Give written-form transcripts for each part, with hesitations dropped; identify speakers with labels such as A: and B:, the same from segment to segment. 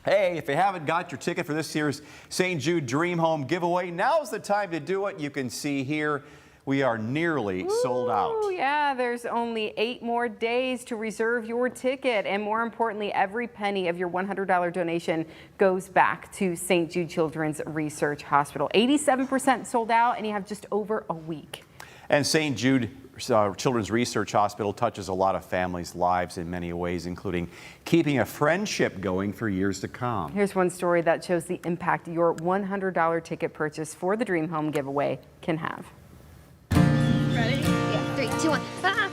A: Hey, if you haven't got your ticket for this year's St. Jude Dream Home Giveaway, now's the time to do it. You can see here we are nearly sold out.
B: Yeah, there's only 8 more days to reserve your ticket. And more importantly, every penny of your $100 donation goes back to St. Jude Children's Research Hospital. 87% sold out, and you have just over a week.
A: And St. Jude Children's Research Hospital touches a lot of families' lives in many ways, including keeping a friendship going for years to come.
B: Here's one story that shows the impact your $100 ticket purchase for the Dream Home Giveaway can have.
C: Ready? Yeah, 3, 2, 1. Ah!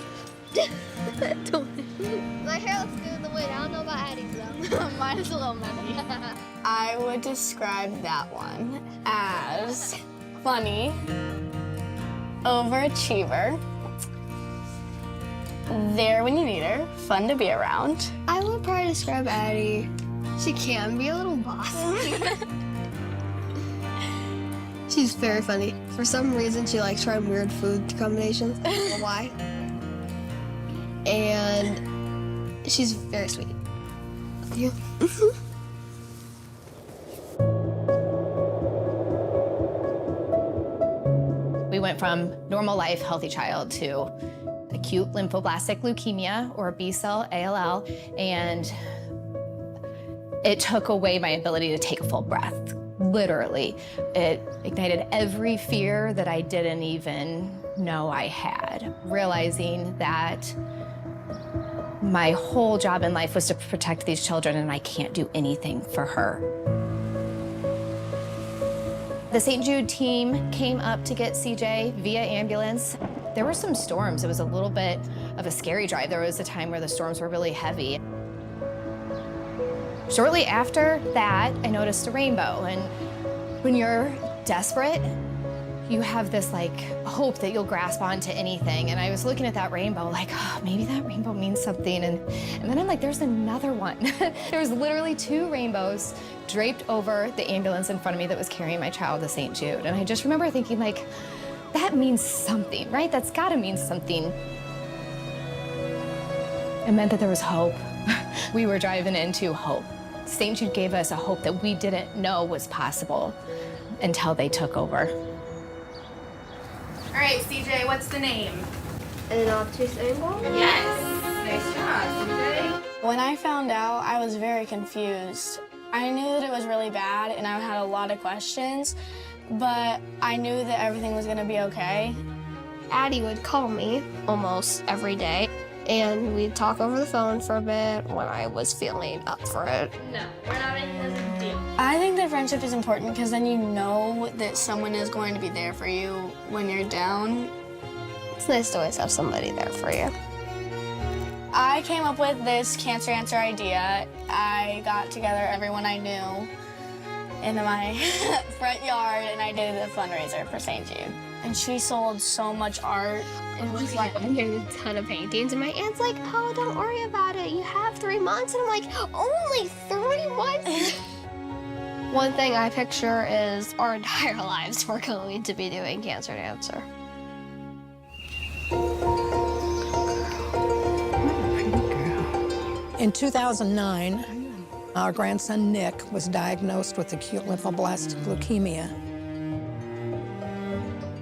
C: My hair looks good in the wind. I don't know about Addie's though.
D: Mine is a little messy. I would describe that one as funny, overachiever, there when you need her, fun to be around.
C: I would probably describe Addie. She can be a little bossy. She's very funny. For some reason, she likes trying weird food combinations. I don't know why. And she's very sweet. Love you.
E: We went from normal life, healthy child to acute lymphoblastic leukemia, or B-cell ALL, and it took away my ability to take a full breath, literally. It ignited every fear that I didn't even know I had, realizing that my whole job in life was to protect these children, and I can't do anything for her. The St. Jude team came up to get CJ via ambulance. There were some storms. It was a little bit of a scary drive. There was a time where the storms were really heavy. Shortly after that, I noticed a rainbow. And when you're desperate, you have this hope that you'll grasp onto anything. And I was looking at that rainbow like, oh, maybe that rainbow means something. And then I'm like, there's another one. There was literally 2 rainbows draped over the ambulance in front of me that was carrying my child to St. Jude. And I just remember thinking that means something, right? That's gotta mean something. It meant that there was hope. We were driving into hope. St. Jude gave us a hope that we didn't know was possible until they took over. All right, CJ, what's the name?
C: An obtuse angle?
E: Yes. Nice job, CJ.
D: When I found out, I was very confused. I knew that it was really bad and I had a lot of questions, but I knew that everything was gonna be okay.
C: Addie would call me almost every day, and we'd talk over the phone for a bit when I was feeling up for it.
E: No, we're not making this a deal.
D: I think that friendship is important because then you know that someone is going to be there for you when you're down.
C: It's nice to always have somebody there for you.
D: I came up with this cancer answer idea. I got together everyone I knew in my front yard, and I did a fundraiser for St. Jude. And she sold so much art.
C: It was like, I did a ton of paintings, and my aunt's like, oh, don't worry about it. You have 3 months. And I'm like, only 3 months? One thing I picture is our entire lives we're going to be doing Cancer to Answer.
F: In 2009, our grandson Nick was diagnosed with acute lymphoblastic leukemia.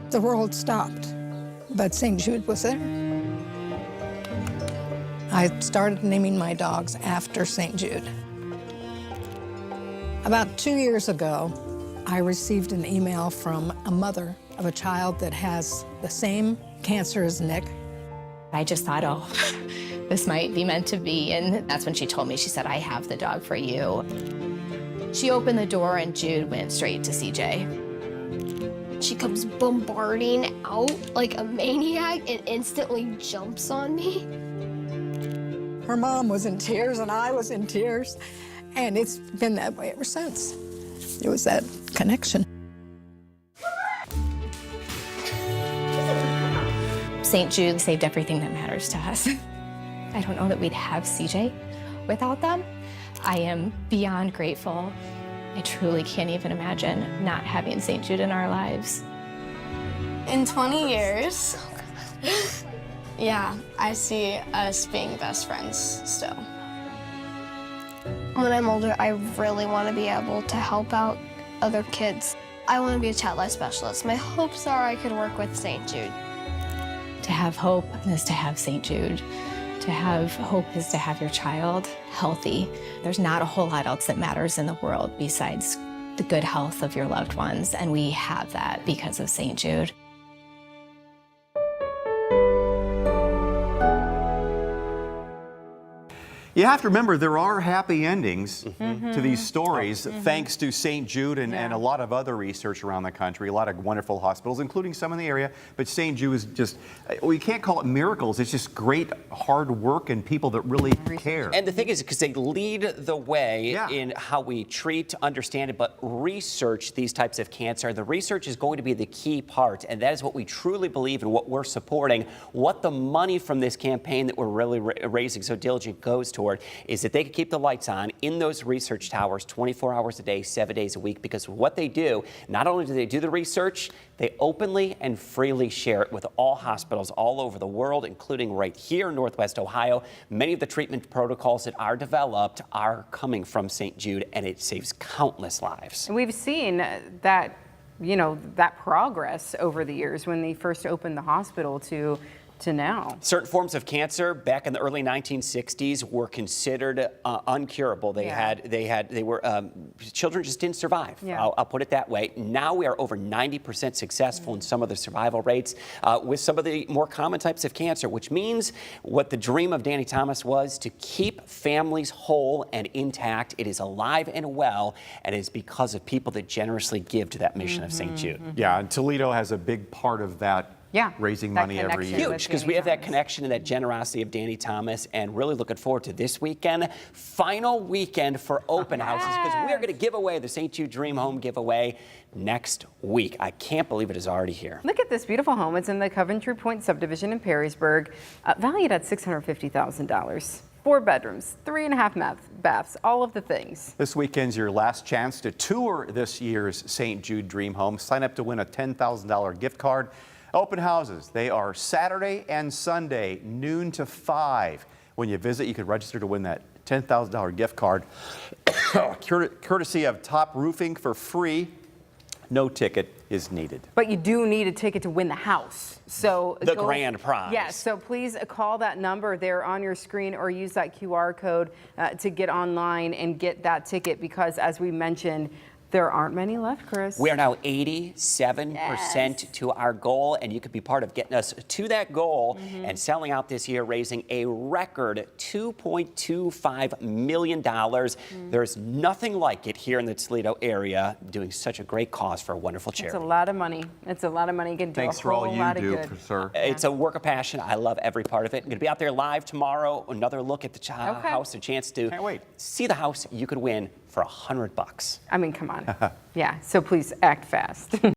F: The world stopped, but St. Jude was there. I started naming my dogs after St. Jude. About 2 years ago, I received an email from a mother of a child that has the same cancer as Nick.
E: I just thought, oh, this might be meant to be. And that's when she told me, she said, I have the dog for you. She opened the door and Jude went straight to CJ.
C: She comes bombarding out like a maniac and instantly jumps on me.
F: Her mom was in tears and I was in tears. And it's been that way ever since. It was that connection.
E: St. Jude saved everything that matters to us. I don't know that we'd have CJ without them. I am beyond grateful. I truly can't even imagine not having St. Jude in our lives.
D: In 20 years, yeah, I see us being best friends still.
C: When I'm older, I really want to be able to help out other kids. I want to be a child life specialist. My hopes are I could work with St. Jude.
E: To have hope is to have St. Jude. To have hope is to have your child healthy. There's not a whole lot else that matters in the world besides the good health of your loved ones, and we have that because of St. Jude.
A: You have to remember there are happy endings to these stories, thanks to St. Jude and a lot of other research around the country, a lot of wonderful hospitals, including some in the area. But St. Jude is just, we can't call it miracles, it's just great hard work and people that really care.
G: And the thing is, because they lead the way
A: Yeah.
G: in how we treat, understand it, but research these types of cancer. The research is going to be the key part, and that is what we truly believe in, what we're supporting. What the money from this campaign that we're really raising so diligent goes toward is that they can keep the lights on in those research towers 24 hours a day, 7 days a week, because what they do, not only do they do the research, they openly and freely share it with all hospitals all over the world, including right here in Northwest Ohio. Many of the treatment protocols that are developed are coming from St. Jude, and it saves countless lives.
B: And we've seen that, that progress over the years when they first opened the hospital to now.
G: Certain forms of cancer back in the early 1960s were considered uncurable. Children just didn't survive.
B: Yeah.
G: I'll put it that way. Now we are over 90% successful in some of the survival rates with some of the more common types of cancer, which means what the dream of Danny Thomas was to keep families whole and intact. It is alive and well, and it is because of people that generously give to that mission of St. Jude.
A: Yeah, and Toledo has a big part of that.
B: Yeah,
A: Raising
B: that
A: money every
B: connection
A: year.
B: with
G: Huge, because
B: Danny
G: we have that
B: Thomas.
G: connection and that generosity of Danny Thomas, and really looking forward to this weekend. Final weekend for open houses, because we are going to give away the St. Jude Dream Home Giveaway next week. I can't believe it is already here.
B: Look at this beautiful home. It's in the Coventry Point subdivision in Perrysburg, valued at $650,000. 4 bedrooms, 3.5 baths, all of the things.
A: This weekend's your last chance to tour this year's St. Jude Dream Home. Sign up to win a $10,000 gift card. Open houses, they are Saturday and Sunday, noon to 5. When you visit, you can register to win that $10,000 gift card. Courtesy of Top Roofing for free. No ticket is needed.
B: But you do need a ticket to win the house. So
G: The grand prize.
B: Yes, so please call that number there on your screen or use that QR code to get online and get that ticket, because as we mentioned, there aren't many left, Chris.
G: We are now 87% to our goal, and you could be part of getting us to that goal and selling out this year, raising a record $2.25 million. There's nothing like it here in the Toledo area, doing such a great cause for a wonderful charity.
B: It's a lot of money. It's a lot of money. You can do
A: Thanks
B: a
A: for all
B: whole
A: you
B: lot of
A: do,
B: good.
A: sir.
G: It's a work of passion. I love every part of it. I'm going to be out there live tomorrow. Another look at the house, a chance to
A: Can't wait.
G: see the house you could win for $100.
B: I mean, come on. Yeah, so please act fast.